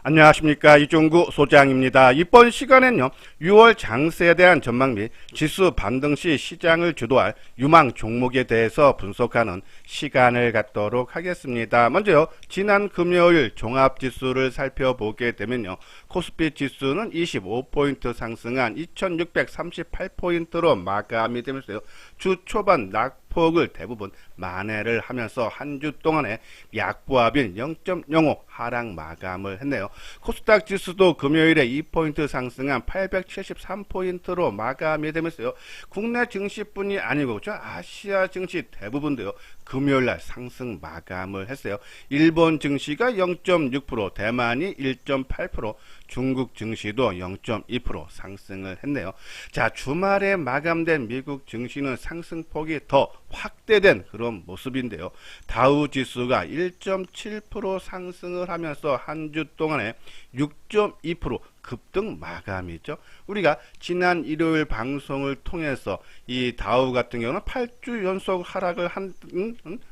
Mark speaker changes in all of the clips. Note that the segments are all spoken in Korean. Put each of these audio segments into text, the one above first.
Speaker 1: 안녕하십니까, 이종구 소장입니다. 이번 시간엔요 6월 장세에 대한 전망 및 지수 반등 시 시장을 주도할 유망 종목에 대해서 분석하는 시간을 갖도록 하겠습니다. 먼저요, 지난 금요일 종합지수를 살펴보게 되면요, 코스피 지수는 25포인트 상승한 2638포인트로 마감이 되면서요, 주 초반 낙폭을 대부분 만회를 하면서 한 주 동안의 약보합인 0.05 하락 마감을 했네요. 코스닥 지수도 금요일에 2포인트 상승한 873포인트로 마감이 되면서요, 국내 증시뿐이 아니고 아시아 증시 대부분도요 금요일날 상승 마감을 했어요. 일본 증시가 0.6%, 대만이 1.8%, 중국 증시도 0.2% 상승을 했네요. 자, 주말에 마감된 미국 증시는 상승폭이 더 확대된 그런 모습인데요. 다우 지수가 1.7% 상승을 하면서 한 주 동안에 6.2% 급등 마감이죠. 우리가 지난 일요일 방송을 통해서 이 다우 같은 경우는 8주 연속 하락을 한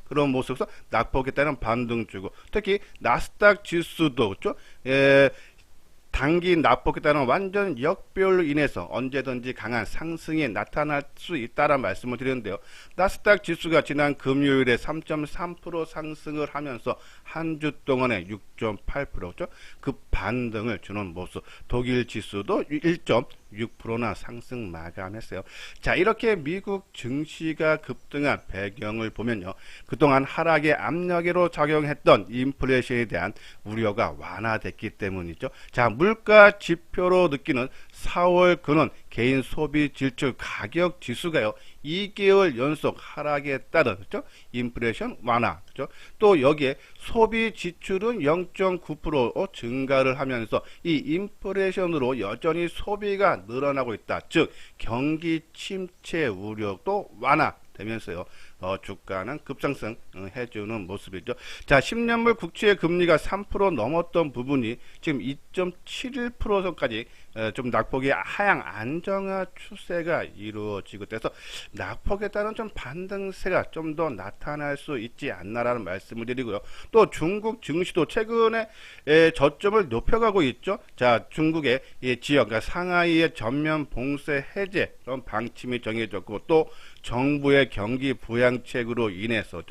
Speaker 1: 그런 모습에서 낙폭에 따른 반등 주고, 특히 나스닥 지수도 그렇죠? 단기 낙폭에 따른 완전 역별로 인해서 언제든지 강한 상승이 나타날 수 있다는 말씀을 드렸는데요. 나스닥 지수가 지난 금요일에 3.3% 상승을 하면서 한 주 동안에 6.8%죠. 급 반등을 주는 모습. 독일 지수도 1.6%나 상승 마감했어요. 자, 이렇게 미국 증시가 급등한 배경을 보면요, 그동안 하락의 압력으로 작용했던 인플레이션에 대한 우려가 완화됐기 때문이죠. 자, 물가 지표로 느끼는 4월 근원 개인 소비 지출 가격 지수가요 2개월 연속 하락에 따른 그렇죠? 인플레이션 완화, 그렇죠? 또 여기에 소비 지출은 0.9% 증가를 하면서 이 인플레이션으로 여전히 소비가 늘어나고 있다. 즉 경기 침체 우려도 완화되면서요, 주가는 급상승 해주는 모습이죠. 자, 10년물 국채 금리가 3% 넘었던 부분이 지금 2.71%까지 좀 낙폭이 하향 안정화 추세가 이루어지고, 그래서 낙폭에 따른 좀 반등세가 좀 더 나타날 수 있지 않나라는 말씀을 드리고요. 또 중국 증시도 최근에 저점을 높여가고 있죠. 자, 중국의 지역, 그러니까 상하이의 전면 봉쇄 해제 그런 방침이 정해졌고, 또 정부의 경기 부양책으로 인해서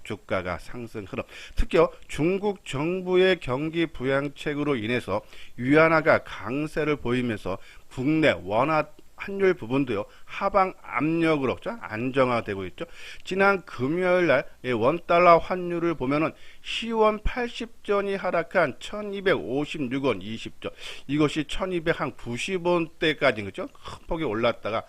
Speaker 1: 주가가 상승 흐름, 특히 중국 정부의 경기 부양책으로 인해서 위안화가 강세를 보이면서 국내 원화 환율 부분도요 하방 압력으로 안정화되고 있죠. 지난 금요일날 원달러 환율을 보면은 시원 80전이 하락한 1256원 20전, 이것이 1290원대까지 그죠? 큰 폭이 올랐다가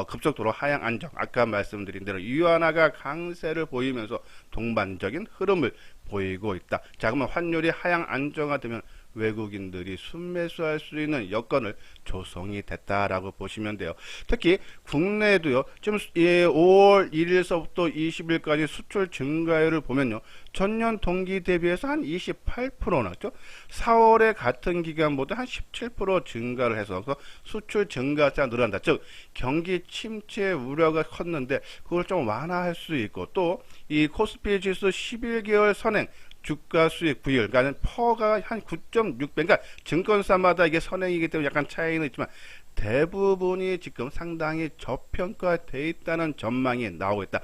Speaker 1: 급속도로 하향 안정, 아까 말씀드린 대로 위안화가 강세를 보이면서 동반적인 흐름을 보이고 있다. 자, 그러면 환율이 하향 안정화되면 외국인들이 순매수할 수 있는 여건을 조성이 됐다라고 보시면 돼요. 특히 국내에도요, 지금 5월 1일서부터 20일까지 수출 증가율을 보면요, 전년 동기 대비해서 한 28% 났죠. 4월에 같은 기간보다 한 17% 증가를 해서 수출 증가가 늘어난다. 즉 경기 침체 우려가 컸는데 그걸 좀 완화할 수 있고, 또 이 코스피 지수 11개월 선행 주가 수익 부율, 그러니까 퍼가 한 9.6배, 그러니까 증권사마다 이게 선행이기 때문에 약간 차이는 있지만 대부분이 지금 상당히 저평가되어 있다는 전망이 나오고 있다.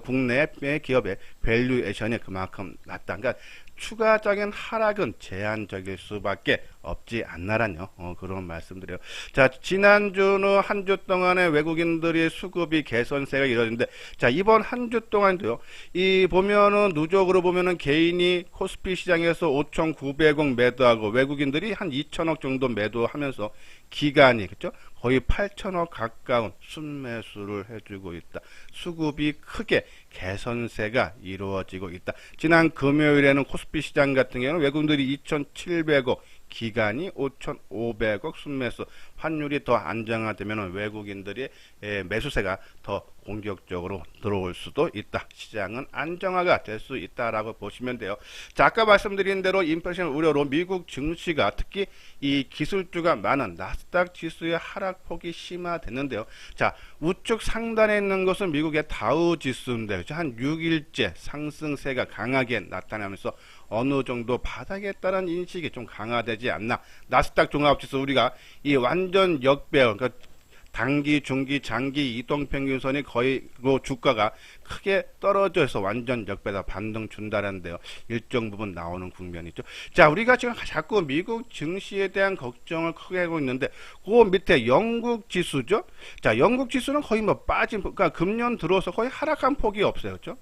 Speaker 1: 국내 기업의 밸류에이션이 그만큼 낮다. 그러니까 추가적인 하락은 제한적일 수밖에 없지 않나라뇨. 그런 말씀드려요. 자, 지난주는 한 주 동안에 외국인들이 수급이 개선세가 이루어졌는데, 자, 이번 한 주 동안도요, 이 보면은 누적으로 보면은 개인이 코스피 시장에서 5,900억 매도하고 외국인들이 한 2천억 정도 매도하면서 기간이 그죠? 거의 8천억 가까운 순매수를 해주고 있다. 수급이 크게 개선세가 이루어지고 있다. 지난 금요일에는 코스피 시장 같은 경우는 외국인들이 2,700억, 기간이 5,500억 순매수, 환율이 더 안정화되면 외국인들의 매수세가 더 공격적으로 들어올 수도 있다. 시장은 안정화가 될 수 있다라고 보시면 돼요. 자, 아까 말씀드린 대로 인플레이션 우려로 미국 증시가 특히 이 기술주가 많은 나스닥 지수의 하락폭이 심화됐는데요. 자, 우측 상단에 있는 것은 미국의 다우 지수인데 한 6일째 상승세가 강하게 나타나면서 어느 정도 바닥에 따른 인식이 좀 강화되지 않나. 나스닥 종합지수 우리가 이 완전 역배, 그러니까 단기, 중기, 장기 이동평균선이 거의 주가가 크게 떨어져서 완전 역배다 반등 준다는데요. 일정 부분 나오는 국면이죠. 자, 우리가 지금 자꾸 미국 증시에 대한 걱정을 크게 하고 있는데 그 밑에 영국 지수죠. 자, 영국 지수는 거의 뭐 빠진, 그러니까 금년 들어서 거의 하락한 폭이 없어요. 그렇죠?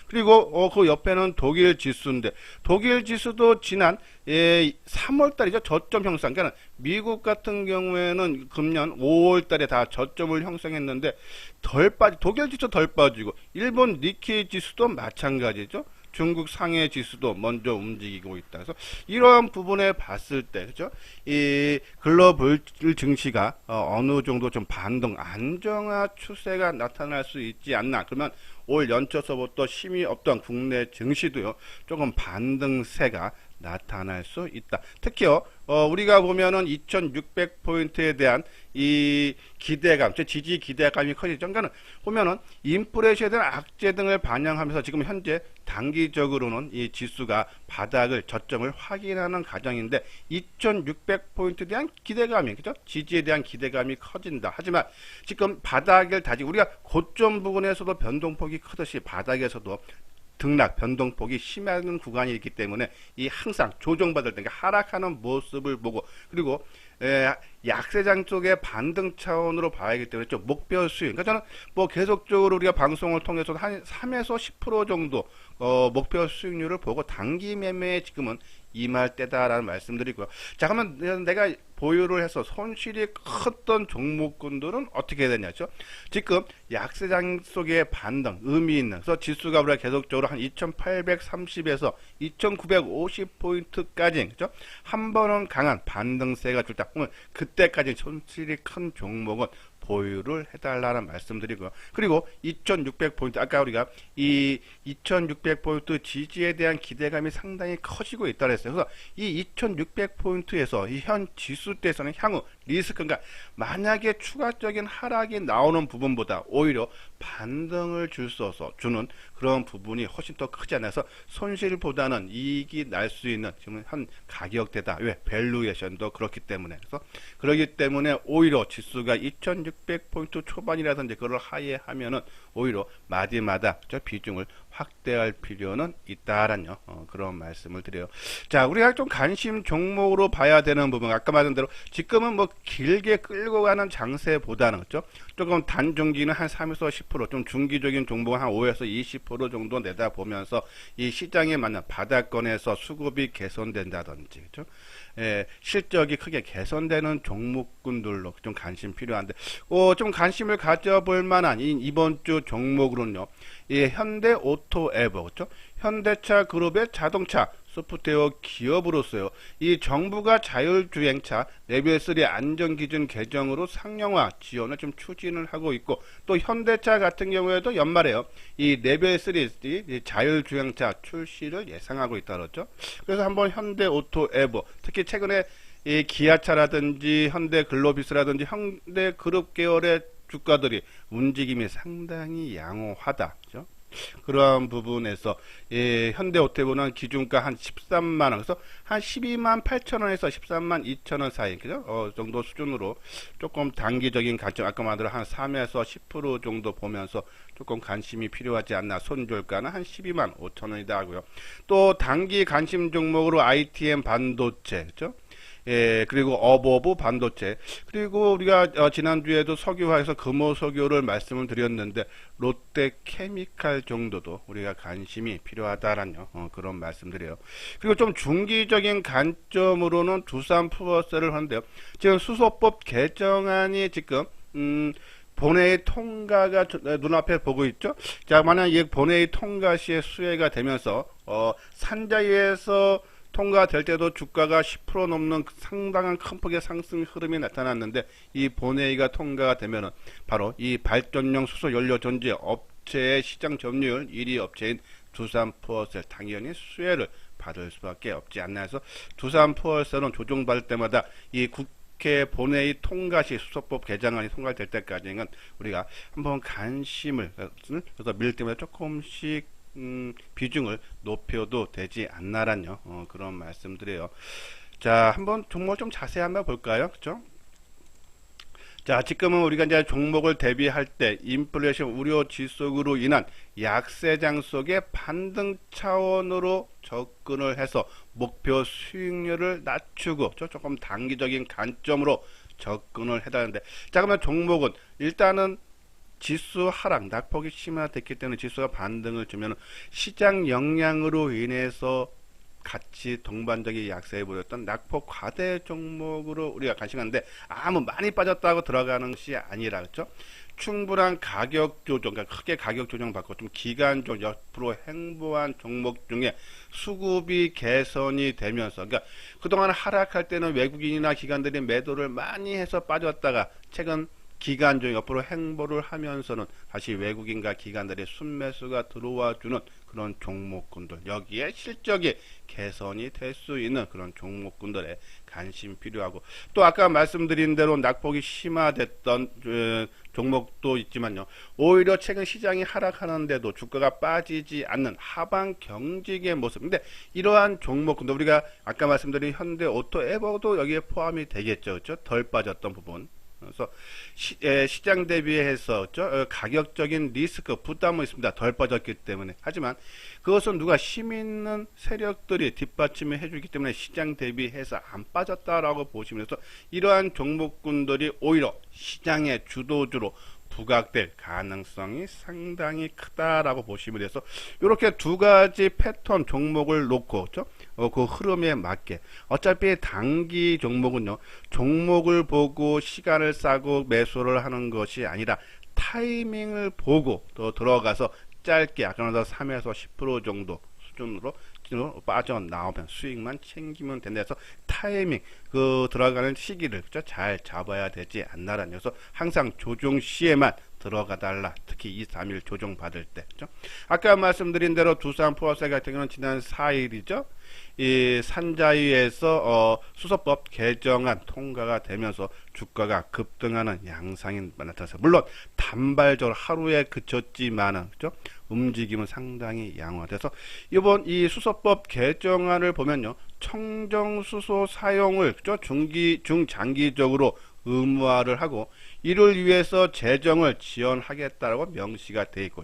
Speaker 1: 그리고 그 옆에는 독일 지수인데 독일 지수도 지난 3월 달이죠. 저점 형성. 그러니까 미국 같은 경우에는 금년 5월 달에 다 저점을 형성했는데 독일 지수 덜 빠지고 일본 니케이 지수도 마찬가지죠. 중국 상해 지수도 먼저 움직이고 있다. 그래서 이러한 부분에 봤을 때, 그죠? 이 글로벌 증시가 어느 정도 좀 반등, 안정화 추세가 나타날 수 있지 않나. 그러면 올 연초서부터 힘이 없던 국내 증시도요, 조금 반등세가 나타날 수 있다. 특히요, 우리가 보면은 2600포인트에 대한 이 기대감, 지지 기대감이 커지죠. 그러니까 보면은 인플레이션에 대한 악재 등을 반영하면서 지금 현재 단기적으로는 이 지수가 바닥을 저점을 확인하는 과정인데 2600포인트에 대한 기대감이, 그죠? 지지에 대한 기대감이 커진다. 하지만 지금 바닥을 다지고 우리가 고점 부분에서도 변동폭이 크듯이 바닥에서도 등락 변동폭이 심한 구간이 있기 때문에 이 항상 조정받을 때 하락하는 모습을 보고 그리고 약세장 쪽의 반등 차원으로 봐야 하기 때문에 좀 목표 수익. 그러니까 저는 뭐 계속적으로 우리가 방송을 통해서 한 3에서 10% 정도 목표 수익률을 보고 단기 매매에 지금은 임할 때다라는 말씀드리고요. 자, 그러면 내가 보유를 해서 손실이 컸던 종목군들은 어떻게 해야 되냐죠? 지금 약세장 속의 반등 의미 있는, 그래서 지수가 우리가 계속적으로 한 2830에서 2950포인트까지 그죠? 한 번은 강한 반등세가 줄다 보면 그때까지 손실이 큰 종목은 보유를 해달라는 말씀드리고요. 그리고 2600포인트, 아까 우리가 이 2600포인트 지지에 대한 기대감이 상당히 커지고 있다 그랬어요. 그래서 이 2600포인트에서 이 현 지수대에서는 향후 리스크, 그러니까 만약에 추가적인 하락이 나오는 부분보다 오히려 반등을 주는 그런 부분이 훨씬 더 크지 않아서 손실보다는 이익이 날 수 있는 지금 현 가격대다. 왜? 밸류에이션도 그렇기 때문에. 그래서 그렇기 때문에 오히려 지수가 2600포인트 초반이라든지 그걸 하회하면은 오히려 마디마다 비중을 확대할 필요는 있다라는 그런 말씀을 드려요. 자, 우리가 좀 관심 종목으로 봐야 되는 부분, 아까 말한 대로 지금은 뭐 길게 끌고 가는 장세보다는 그렇죠? 조금 단중기는 한 3에서 10%, 좀 중기적인 종목은 한 5에서 20% 정도 내다보면서 이 시장에 맞는 바닥권에서 수급이 개선된다든지 그렇죠? 실적이 크게 개선되는 종목군들로 좀 관심 필요한데, 좀 관심을 가져볼 만한 이번 주 종목으로는요, 현대 오토에버, 그렇죠? 현대차 그룹의 자동차 소프트웨어 기업으로서요, 이 정부가 자율주행차 레벨3 안전기준 개정으로 상용화 지원을 좀 추진을 하고 있고, 또 현대차 같은 경우에도 연말에요, 이 레벨3 자율주행차 출시를 예상하고 있다 그렇죠. 그래서 한번 현대 오토에버, 특히 최근에 이 기아차라든지 현대 글로비스라든지 현대 그룹 계열의 주가들이 움직임이 상당히 양호하다. 그렇죠? 그러한 부분에서 현대오토에버는 기준가 한 13만원, 그래서 한 12만 8천원에서 13만 2천원 사이, 그죠? 정도 수준으로 조금 단기적인 관점, 아까 말대로 한 3에서 10% 정도 보면서 조금 관심이 필요하지 않나. 손절가는 한 12만 5천원이다 하고요. 또 단기 관심 종목으로 ITM 반도체, 그죠? 그리고 어버브 반도체, 그리고 우리가 지난주에도 석유화에서 금호석유를 말씀을 드렸는데 롯데케미칼 정도도 우리가 관심이 필요하다라는 그런 말씀드려요. 그리고 좀 중기적인 관점으로는 두산 프로세를 하는데요. 지금 수소법 개정안이 지금 본회의 통과가 눈앞에 보고 있죠. 자, 만약 이 본회의 통과 시에 수혜가 되면서 산자위에서 통과될 때도 주가가 10% 넘는 상당한 큰 폭의 상승 흐름이 나타났는데 이 본회의가 통과가 되면은 바로 이 발전용 수소 연료 전지 업체의 시장 점유율 1위 업체인 두산포어셀 당연히 수혜를 받을 수밖에 없지 않나 해서 두산포어셀은 조정받을 때마다 이 국회 본회의 통과 시 수소법 개정안이 통과될 때까지는 우리가 한번 관심을 그래서 밀 때마다 조금씩 비중을 높여도 되지 않나란요. 그런 말씀드려요. 자, 한번 종목 좀 자세히 한번 볼까요? 그죠? 자, 지금은 우리가 이제 종목을 대비할 때 인플레이션 우려 지속으로 인한 약세장 속에 반등 차원으로 접근을 해서 목표 수익률을 낮추고 조금 단기적인 관점으로 접근을 해다는데, 자, 그러면 종목은 일단은 지수 하락, 낙폭이 심화됐기 때문에 지수가 반등을 주면 시장 영향으로 인해서 같이 동반적인 약세에 보였던 낙폭 과대 종목으로 우리가 관심하는데, 아무 많이 빠졌다고 들어가는 것이 아니라, 그렇죠? 충분한 가격 조정, 그러니까 크게 가격 조정 받고 좀 기간적 옆으로 행보한 종목 중에 수급이 개선이 되면서, 그러니까 그동안 하락할 때는 외국인이나 기관들이 매도를 많이 해서 빠졌다가 최근 기간 중 옆으로 행보를 하면서는 다시 외국인과 기관들의 순매수가 들어와 주는 그런 종목군들, 여기에 실적이 개선이 될 수 있는 그런 종목군들의 관심 필요하고, 또 아까 말씀드린 대로 낙폭이 심화됐던 종목도 있지만요, 오히려 최근 시장이 하락하는데도 주가가 빠지지 않는 하방 경직의 모습. 근데 이러한 종목군들, 우리가 아까 말씀드린 현대오토에버도 여기에 포함이 되겠죠, 그렇죠? 덜 빠졌던 부분. 그래서 시장 대비해서 가격적인 리스크 부담은 있습니다. 덜 빠졌기 때문에. 하지만 그것은 누가 힘 있는 세력들이 뒷받침을 해주기 때문에 시장 대비해서 안 빠졌다라고 보시면 돼서 이러한 종목군들이 오히려 시장의 주도주로 부각될 가능성이 상당히 크다라고 보시면 돼서 이렇게 두 가지 패턴 종목을 놓고 그 흐름에 맞게, 어차피 단기 종목은요, 종목을 보고 시간을 싸고 매수를 하는 것이 아니라 타이밍을 보고 또 들어가서 짧게 아까보다 3에서 10% 정도 수준으로 빠져나오면 수익만 챙기면 된다 해서 타이밍, 그 들어가는 시기를 잘 잡아야 되지 않나라는, 그래서 항상 조정 시에만 들어가달라. 특히 2, 3일 조정 받을 때. 아까 말씀드린 대로 두산포어셀 같은 경우는 지난 4일이죠. 이 산자위에서 수소법 개정안 통과가 되면서 주가가 급등하는 양상이 나타나서, 물론 단발적으로 하루에 그쳤지만은, 그죠? 움직임은 상당히 양호돼서 이번 이 수소법 개정안을 보면요, 청정수소 사용을 중장기적으로 의무화를 하고 이를 위해서 재정을 지원하겠다라고 명시가 되어 있고,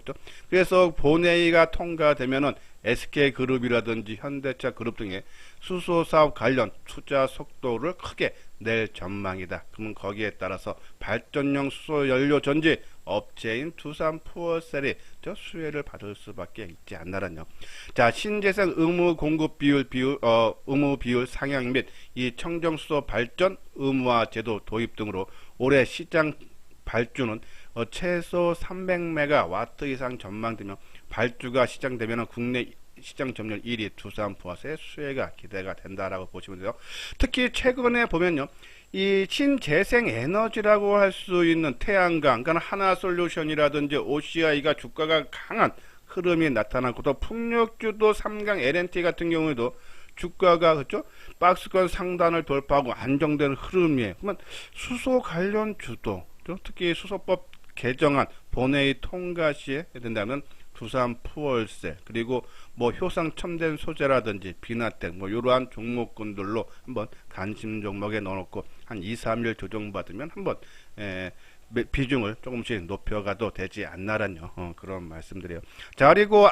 Speaker 1: 그래서 본회의가 통과되면은 SK그룹이라든지 현대차그룹 등의 수소사업 관련 투자 속도를 크게 낼 전망이다. 그러면 거기에 따라서 발전용 수소연료 전지 업체인 두산포어셀이 수혜를 받을 수밖에 있지 않나란요. 자, 신재생 의무 공급 의무 비율 상향 및 이 청정수소 발전 의무화 제도 도입 등으로 올해 시장 발주는 최소 300메가와트 이상 전망되며, 발주가 시작되면 국내 시장 점유율 1위 두산포어셀의 수혜가 기대가 된다라고 보시면 돼요. 특히 최근에 보면요, 이 신재생 에너지라고 할 수 있는 태양광, 그러니까 하나솔루션이라든지 OCI가 주가가 강한 흐름이 나타나고, 또 풍력주도 3강 LNT 같은 경우에도 주가가, 그렇죠? 박스권 상단을 돌파하고 안정된 흐름이에요. 그러면 수소 관련 주도, 특히 수소법 개정안 본회의 통과 시에 된다면 두산포어셀, 그리고 뭐 효상 첨단 소재라든지 비나텍, 뭐 이러한 종목군들로 한번 관심 종목에 넣어놓고 한 2, 3일 조정받으면 한번 비중을 조금씩 높여가도 되지 않나란요. 그런 말씀드려요. 자, 그리고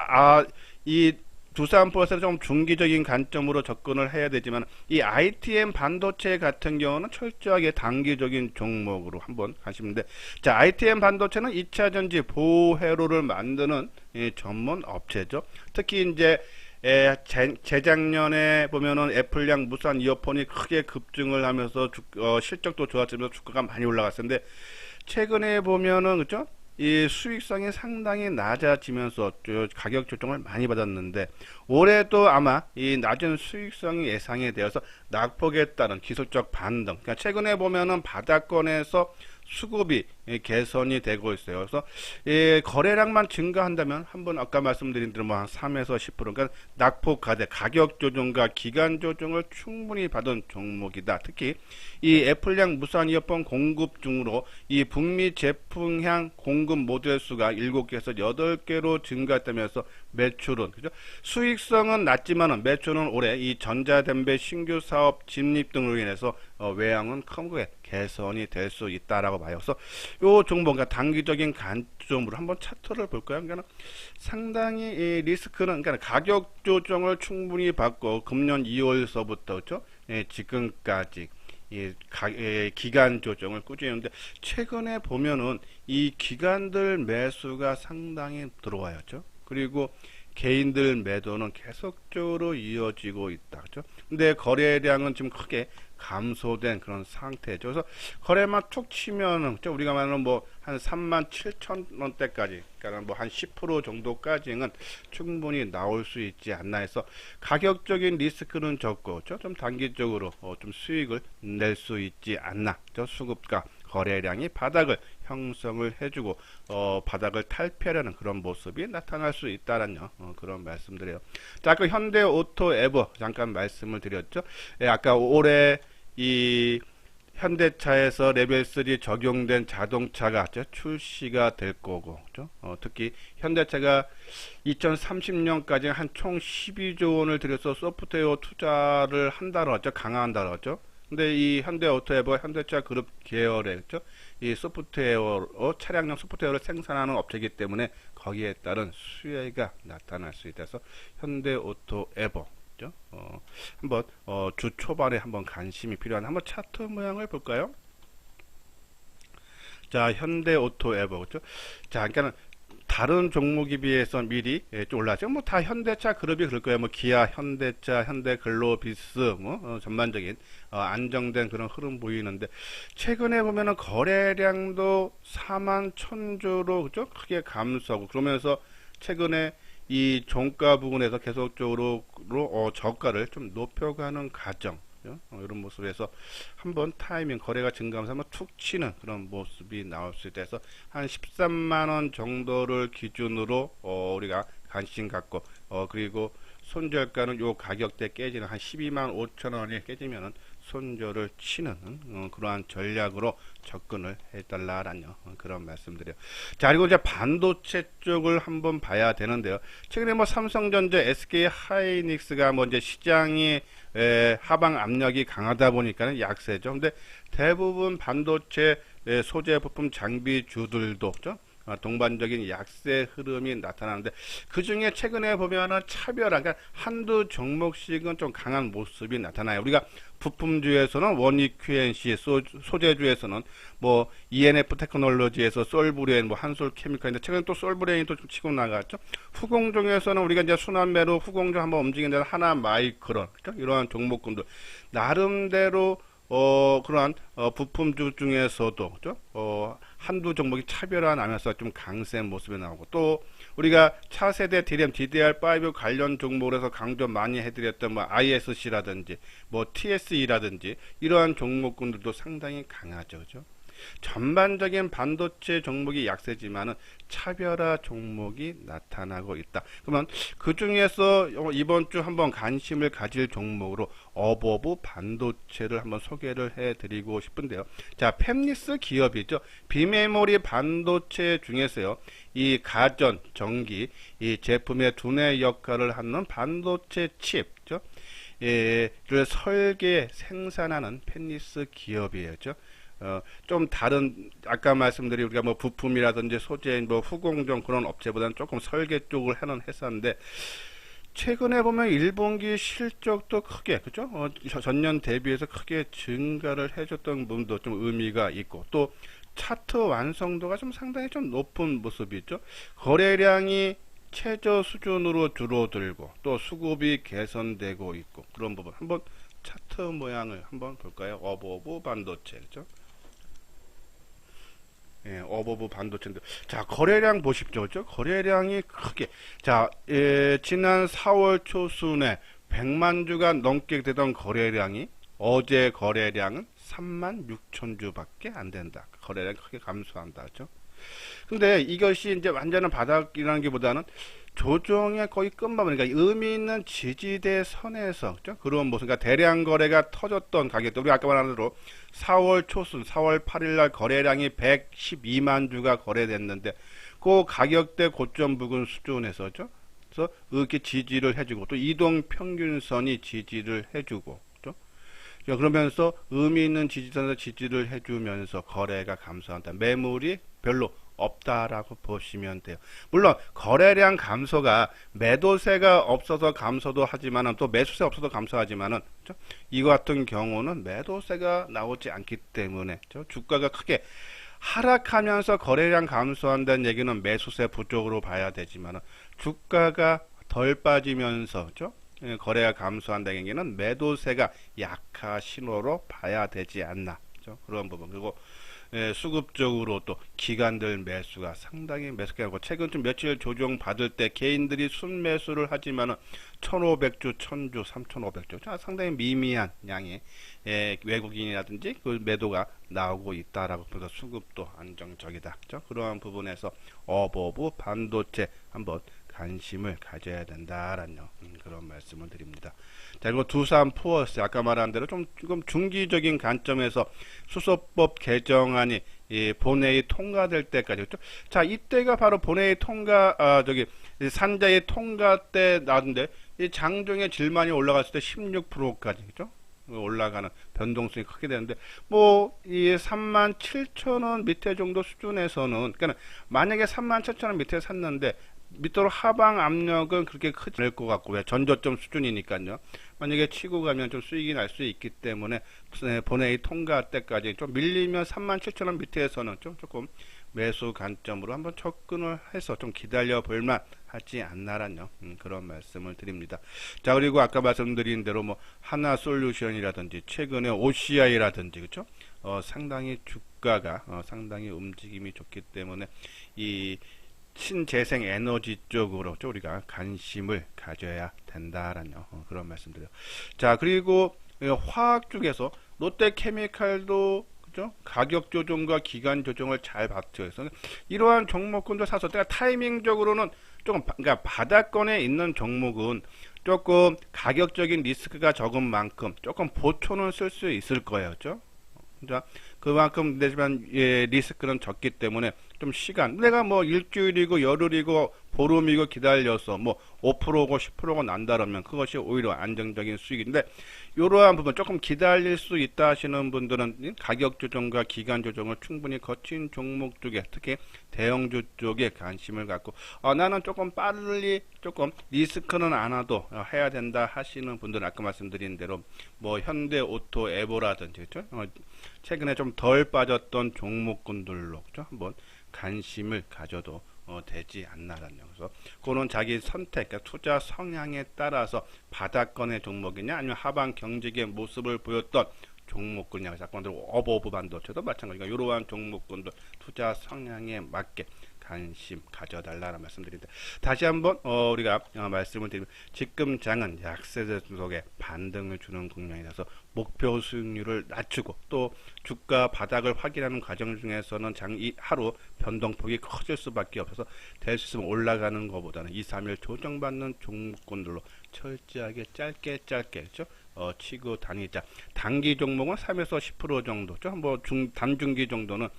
Speaker 1: 이 두산포어셀은 좀 중기적인 관점으로 접근을 해야 되지만, 이 ITM 반도체 같은 경우는 철저하게 단기적인 종목으로 한번 가시는데, 자, ITM 반도체는 2차전지 보회로를 만드는 전문 업체죠. 특히 이제 재작년에 보면은 애플양 무선 이어폰이 크게 급증을 하면서 실적도 좋았으면서 주가가 많이 올라갔었는데, 최근에 보면은, 그죠? 이 수익성이 상당히 낮아지면서 가격 조정을 많이 받았는데 올해도 아마 이 낮은 수익성이 예상이 되어서 낙폭에 따른 기술적 반등, 그러니까 최근에 보면은 바닥권에서 수급이 개선이 되고 있어요. 그래서 거래량만 증가한다면 한번 아까 말씀드린 대로 뭐 한 3에서 10%, 그러니까 낙폭 가대 가격 조정과 기간 조정을 충분히 받은 종목이다. 특히 이 애플향 무선 이어폰 공급 중으로 이 북미 제품향 공급 모델 수가 7개에서 8개로 증가했다면서 매출은 그죠? 수익성은 낮지만은 매출은 올해 이 전자담배 신규 사업 진입 등으로 인해서 외양은 크게 개선이 될 수 있다라고 봐요. 그래서 요 종목, 그러니까 단기적인 관점으로 한번 차트를 볼까요? 그러니까 상당히 이 리스크는, 그러니까 가격 조정을 충분히 받고 금년 2월서부터 그렇죠? 지금까지 기간 조정을 꾸준히 했는데 최근에 보면은 이 기관들 매수가 상당히 들어와요. 그렇죠? 그리고 개인들 매도는 계속적으로 이어지고 있다. 그죠? 근데 거래량은 지금 크게 감소된 그런 상태죠. 그래서 거래만 툭 치면은, 우리가 말하는 뭐 한 37,000원대까지, 그러니까 뭐 한 10% 정도까지는 충분히 나올 수 있지 않나 해서 가격적인 리스크는 적고, 좀 단기적으로 좀 수익을 낼 수 있지 않나. 수급과 거래량이 바닥을 형성을 해주고 바닥을 탈피하려는 그런 모습이 나타날 수 있다는 그런 말씀드려요. 자, 그 현대오토에버 잠깐 말씀을 드렸죠. 아까 올해 이 현대차에서 레벨 3 적용된 자동차가 출시가 될 거고, 특히 현대차가 2030년까지 한 총 12조 원을 들여서 소프트웨어 투자를 한다고 하죠. 강화한다고 하죠. 근데 이 현대오토에버 현대차 그룹 계열의 이 소프트웨어 차량용 소프트웨어를 생산하는 업체이기 때문에 거기에 따른 수혜가 나타날 수 있어서 현대오토에버 한번 주 초반에 한번 관심이 필요한 한번 차트 모양을 볼까요? 자, 현대오토에버 그렇죠? 자, 그러니까 다른 종목에 비해서 미리 좀 올랐죠. 뭐 다 현대차 그룹이 그럴 거예요. 뭐 기아, 현대차, 현대글로비스 뭐 전반적인 안정된 그런 흐름 보이는데 최근에 보면은 거래량도 4만 1,000조로 그죠? 크게 감소하고 그러면서 최근에 이 종가 부분에서 계속적으로 저가를 좀 높여가는 과정. 이런 모습에서 한번 타이밍 거래가 증가하면서 한번 툭 치는 그런 모습이 나올 수 있어서 한 13만원 정도를 기준으로 우리가 관심 갖고 그리고 손절가는 요 가격대 깨지는 한 12만 5천원이 깨지면은 손절을 치는 그러한 전략으로 접근을 해달라라는 그런 말씀드려요. 자, 그리고 이제 반도체 쪽을 한번 봐야 되는데요. 최근에 뭐 삼성전자, SK 하이닉스가 뭐 이제 시장이 하방 압력이 강하다 보니까는 약세죠. 근데 대부분 반도체 소재 부품 장비주들도 동반적인 약세 흐름이 나타나는데 그 중에 최근에 보면은 차별화, 그러니까 한두 종목씩은 좀 강한 모습이 나타나요. 우리가 부품주에서는 원익 QNC, 소재주에서는 뭐 ENF 테크놀로지에서 솔브레인, 뭐 한솔 케미칼인데 최근에 또 솔브레인이 또 좀 치고 나갔죠. 후공종에서는 우리가 이제 순환매로 후공종 한번 움직이는 데는 하나 마이크론, 그렇죠? 이러한 종목군들 나름대로 그러한 부품주 중에서도 그죠? 한두 종목이 차별화 나면서 좀 강세 모습이 나오고 또 우리가 차세대 DRAM, DDR5 관련 종목에서 강조 많이 해드렸던 뭐 ISC라든지 뭐 TSE라든지 이러한 종목군들도 상당히 강하죠, 그죠? 전반적인 반도체 종목이 약세지만은 차별화 종목이 나타나고 있다. 그러면 그 중에서 이번 주 한번 관심을 가질 종목으로 어버브 반도체를 한번 소개를 해드리고 싶은데요. 자, 팹리스 기업이죠. 비메모리 반도체 중에서요. 이 가전, 전기, 이 제품의 두뇌 역할을 하는 반도체 칩죠. 를 설계, 생산하는 팹리스 기업이에요. 좀 다른 아까 말씀드린 우리가 뭐 부품이라든지 소재, 뭐 후공정 그런 업체보다는 조금 설계 쪽을 하는 회사인데 최근에 보면 1분기 실적도 크게 그죠? 전년 대비해서 크게 증가를 해줬던 부분도 좀 의미가 있고 또 차트 완성도가 좀 상당히 좀 높은 모습이 있죠. 거래량이 최저 수준으로 줄어들고 또 수급이 개선되고 있고 그런 부분 한번 차트 모양을 한번 볼까요? 어버브 반도체 그죠? 예, 어버브 반도체인데, 자, 거래량 보십시오. 그죠? 거래량이 크게, 자, 지난 4월 초순에 100만 주가 넘게 되던 거래량이 어제 거래량은 3만 6천 주밖에 안 된다. 거래량이 크게 감소한다. 그죠? 근데 이것이 이제 완전한 바닥이라는 게 보다는 조정의 거의 끝마무리, 그러니까 의미 있는 지지대 선에서, 그죠? 그런 모습, 그러니까 대량 거래가 터졌던 가격대, 우리 아까 말한 대로 4월 초순, 4월 8일 날 거래량이 112만 주가 거래됐는데, 그 가격대 고점 부근 수준에서죠. 그래서 이렇게 지지를 해주고, 또 이동 평균선이 지지를 해주고, 그죠? 그러면서 의미 있는 지지선에서 지지를 해주면서 거래가 감소한다. 매물이 별로 없다라고 보시면 돼요. 물론 거래량 감소가 매도세가 없어서 감소도 하지만은, 또 매수세 없어서 감소하지만은, 그렇죠? 이거 같은 경우는 매도세가 나오지 않기 때문에, 그렇죠? 주가가 크게 하락하면서 거래량 감소한다는 얘기는 매수세 부족으로 봐야 되지만은, 주가가 덜 빠지면서, 그렇죠? 거래가 감소한다는 얘기는 매도세가 약화 신호로 봐야 되지 않나, 그렇죠? 그런 부분. 그리고 수급적으로 또 기관들 매수가 상당히 매수하고, 최근 좀 며칠 조정 받을 때 개인들이 순매수를 하지만은 1,500주, 1,000주, 3,500주 상당히 미미한 양의 외국인이라든지 그 매도가 나오고 있다라고 보면서 수급도 안정적이다. 그렇죠? 그러한 부분에서 어버브 반도체 한번 관심을 가져야 된다라는 그런 말씀을 드립니다. 자, 그리고 두산 포어스, 아까 말한 대로 좀 중기적인 관점에서 수소법 개정안이 본회의 통과될 때까지, 그렇죠? 자, 이때가 바로 본회의 통과, 산자의 통과 때 나왔는데, 이 장중에 질만이 올라갔을 때 16%까지, 그렇죠? 올라가는 변동성이 크게 되는데, 이 37,000원 밑에 정도 수준에서는, 그러니까 만약에 37,000원 밑에 샀는데 밑으로 하방 압력은 그렇게 크지 않을 것 같고, 왜 전저점 수준이니까요. 만약에 치고 가면 좀 수익이 날 수 있기 때문에 본회의 통과 때까지 좀 밀리면 37,000원 밑에서는 조금 매수 관점으로 한번 접근을 해서 좀 기다려 볼만 하지 않나라는 그런 말씀을 드립니다. 자, 그리고 아까 말씀드린 대로 하나솔루션이라든지 최근에 OCI라든지, 그렇죠? 상당히 주가가 상당히 움직임이 좋기 때문에 이 신재생 에너지 쪽으로 우리가 관심을 가져야 된다라는 그런 말씀드려요. 자, 그리고 화학 쪽에서 롯데케미칼도, 그죠? 가격 조정과 기간 조정을 잘 받쳐서 이러한 종목군도 사서, 내가 타이밍적으로는 조금, 그러니까 바닥권에 있는 종목은 조금 가격적인 리스크가 적은 만큼 조금 보초는 쓸 수 있을 거예요, 그죠? 자, 그만큼 되지만 리스크는 적기 때문에 좀 시간, 내가 일주일이고 열흘이고 보름이고 기다려서 5%고 10%가 난다라면 그것이 오히려 안정적인 수익인데, 이러한 부분 조금 기다릴 수 있다 하시는 분들은 가격 조정과 기간 조정을 충분히 거친 종목 쪽에, 특히 대형주 쪽에 관심을 갖고, 나는 조금 빨리 조금 리스크는 안 와도 해야 된다 하시는 분들은 아까 말씀드린 대로 현대오토, 에보라든지, 그렇죠? 최근에 좀 덜 빠졌던 종목군들로, 그렇죠? 한번 관심을 가져도 되지 않나라는, 그래서 그거는 자기 선택, 그러니까 투자 성향에 따라서 바닥권의 종목이냐 아니면 하방 경직의 모습을 보였던 종목군이냐, 자꾸 어버브 반도체도 마찬가지니까 이러한 종목군들 투자 성향에 맞게 관심 가져달라는 말씀드립니다. 다시 한번 우리가 말씀을 드리면, 지금 장은 약세대 속에 반등을 주는 국면이라서 목표 수익률을 낮추고, 또 주가 바닥을 확인하는 과정 중에서는 이 하루 변동폭이 커질 수밖에 없어서 될 수 있으면 올라가는 것보다는 2, 3일 조정받는 종목군들로 철저하게 짧게 그렇죠? 치고 다니자. 단기 종목은 3에서 10% 정도죠. 단중기 정도는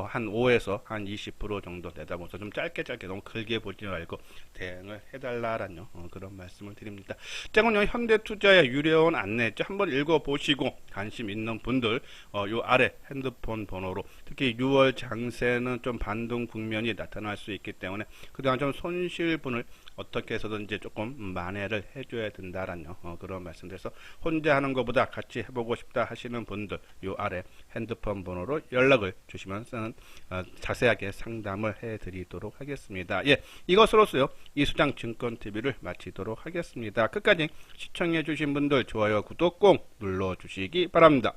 Speaker 1: 한 5에서 한 20% 정도 내다보면서 좀 짧게 너무 길게 보지 말고 대응을 해달라라는 그런 말씀을 드립니다. 자, 오늘 현대투자의 유료원 안내했죠. 한번 읽어보시고 관심 있는 분들 요 아래 핸드폰 번호로, 특히 6월 장세는 좀 반등 국면이 나타날 수 있기 때문에 그동안 좀 손실분을 어떻게 해서든지 조금 만회를 해줘야 된다라는 그런 말씀드려서, 혼자 하는 것보다 같이 해보고 싶다 하시는 분들 요 아래 핸드폰 번호로 연락을 주시면 자세하게 상담을 해드리도록 하겠습니다. 예, 이것으로서요 이수장 증권TV를 마치도록 하겠습니다. 끝까지 시청해 주신 분들 좋아요, 구독 꼭 눌러주시기 바랍니다.